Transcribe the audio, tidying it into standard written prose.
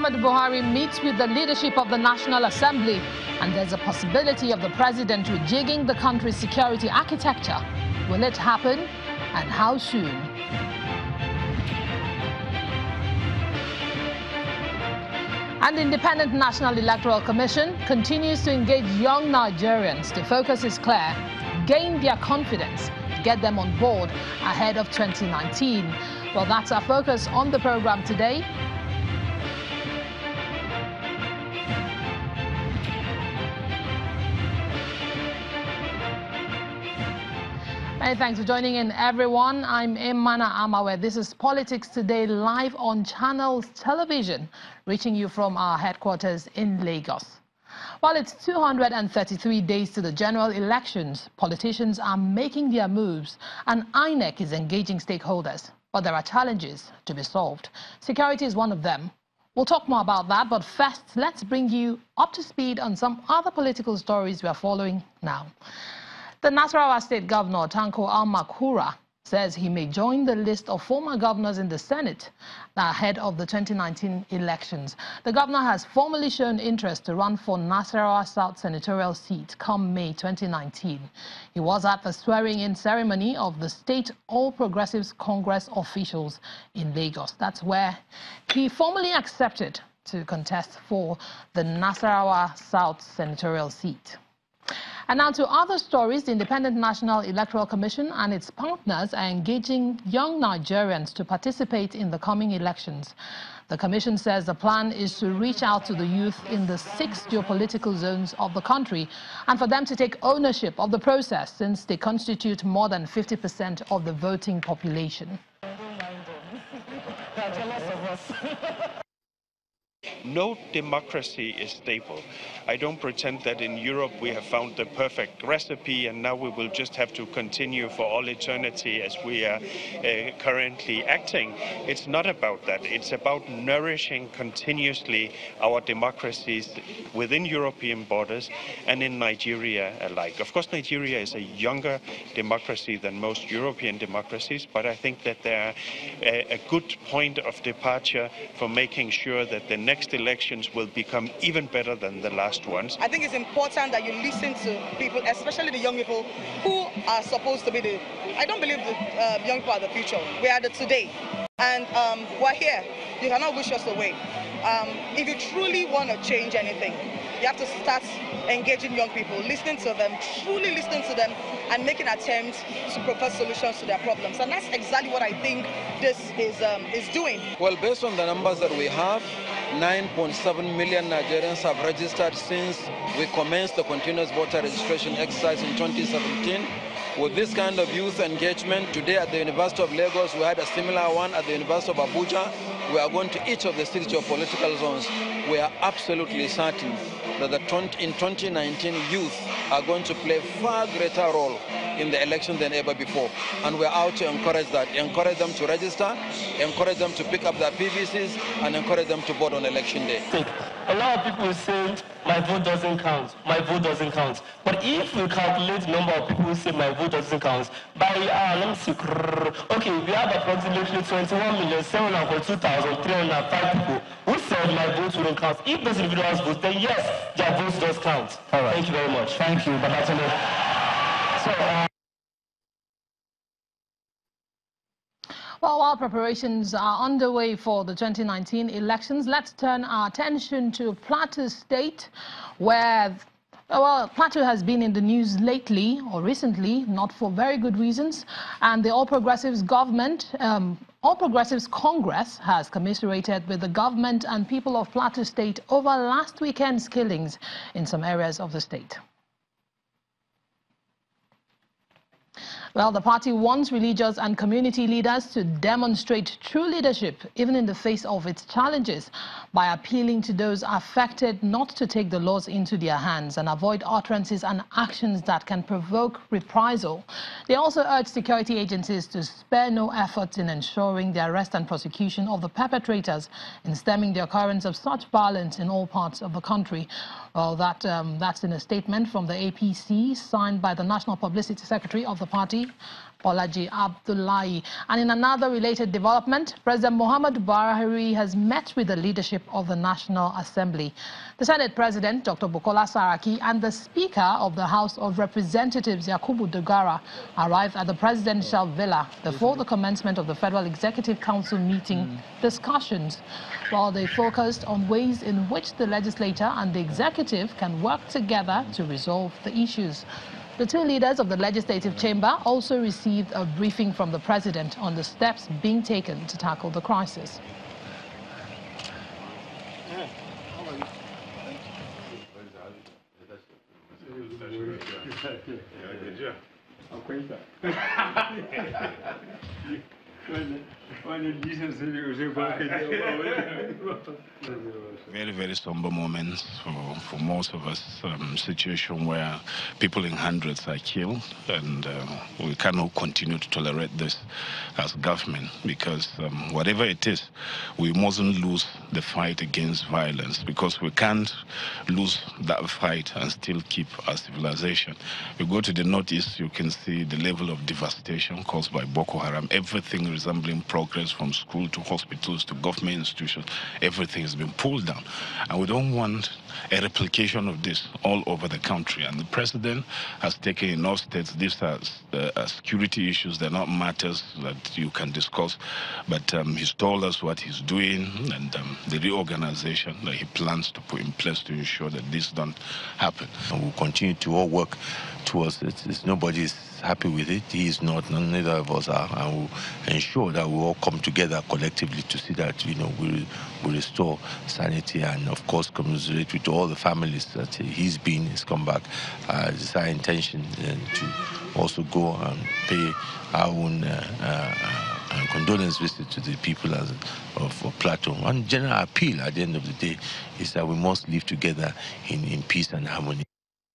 Muhammadu Buhari meets with the leadership of the National Assembly, and there's a possibility of the president rejigging the country's security architecture. Will it happen, and how soon? And the Independent National Electoral Commission continues to engage young Nigerians. The focus is clear: gain their confidence, get them on board ahead of 2019. Well, that's our focus on the program today. Many thanks for joining in, everyone. I'm Imana Amawe. This is Politics Today, live on Channels Television, reaching you from our headquarters in Lagos. While it's 233 days to the general elections, politicians are making their moves, and INEC is engaging stakeholders. But there are challenges to be solved. Security is one of them. We'll talk more about that, but first, let's bring you up to speed on some other political stories we are following now. The Nasarawa State Governor, Tanko Almakura, says he may join the list of former governors in the Senate ahead of the 2019 elections. The governor has formally shown interest to run for Nasarawa South senatorial seat come May 2019. He was at the swearing-in ceremony of the State All Progressives Congress officials in Lagos. That's where he formally accepted to contest for the Nasarawa South senatorial seat. And now to other stories. The Independent National Electoral Commission and its partners are engaging young Nigerians to participate in the coming elections. The commission says the plan is to reach out to the youth in the 6 geopolitical zones of the country and for them to take ownership of the process, since they constitute more than 50% of the voting population. No democracy is stable. I don't pretend that in Europe we have found the perfect recipe and now we will just have to continue for all eternity as we are currently acting. It's not about that. It's about nourishing continuously our democracies within European borders and in Nigeria alike. Of course, Nigeria is a younger democracy than most European democracies, but I think that they're a good point of departure for making sure that the next elections will become even better than the last ones. I think it's important that you listen to people, especially the young people who are supposed to be the... I don't believe the young people are the future. We are the today. And we're here. You cannot wish us away. If you truly want to change anything, you have to start engaging young people, listening to them, truly listening to them, and making attempts to propose solutions to their problems. And that's exactly what I think this is doing. Well, based on the numbers that we have, 9.7 million Nigerians have registered since we commenced the continuous voter registration exercise in 2017. With this kind of youth engagement, today at the University of Lagos, we had a similar one at the University of Abuja. We are going to each of the 6 geopolitical zones. We are absolutely certain that in 2019, youth are going to play a far greater role in the election than ever before. And we're out to encourage that, encourage them to register, encourage them to pick up their PVCs, and encourage them to vote on election day. A lot of people say, my vote doesn't count, my vote doesn't count. But if we calculate the number of people who say my vote doesn't count, by, let me see, okay, we have approximately 21,742,305 people who said my vote wouldn't count. If those individuals vote, then yes, their votes does count. All right. Thank you very much. Thank you, but that's enough. So, Well, while preparations are underway for the 2019 elections, let's turn our attention to Plateau State, where, well, Plateau has been in the news lately or recently, not for very good reasons, and the All Progressives government, All Progressives Congress has commiserated with the government and people of Plateau State over last weekend's killings in some areas of the state. Well, the party wants religious and community leaders to demonstrate true leadership, even in the face of its challenges, by appealing to those affected not to take the laws into their hands and avoid utterances and actions that can provoke reprisal. They also urge security agencies to spare no efforts in ensuring the arrest and prosecution of the perpetrators in stemming the occurrence of such violence in all parts of the country. Well, that's in a statement from the APC signed by the National Publicity Secretary of the party, Assembly, Bolaji Abdullahi. And in another related development, President Muhammadu Buhari has met with the leadership of the National Assembly. The Senate President, Dr. Bukola Saraki, and the Speaker of the House of Representatives, Yakubu Dogara, arrived at the presidential villa before the commencement of the Federal Executive Council meeting discussions, while they focused on ways in which the legislature and the executive can work together to resolve the issues. The two leaders of the legislative chamber also received a briefing from the president on the steps being taken to tackle the crisis. Very, very somber moments for most of us. Situation where people in hundreds are killed, and we cannot continue to tolerate this as government, because whatever it is, we mustn't lose the fight against violence, because we can't lose that fight and still keep our civilization. You go to the northeast, you can see the level of devastation caused by Boko Haram. Everything resembling progress, from school to hospitals to government institutions, everything has been pulled down. And we don't want a replication of this all over the country. And the president has taken in all states, these are security issues. They're not matters that you can discuss. But he's told us what he's doing and the reorganization that he plans to put in place to ensure that this don't happen. And we'll continue to all work towards it. Nobody's happy with it. He is not, neither of us are, and we'll ensure that we all come together collectively to see that, we restore sanity, and of course commiserate with all the families that he's come back. It's our intention to also go and pay our own condolence visit to the people of Plateau. One general appeal at the end of the day is that we must live together in peace and harmony.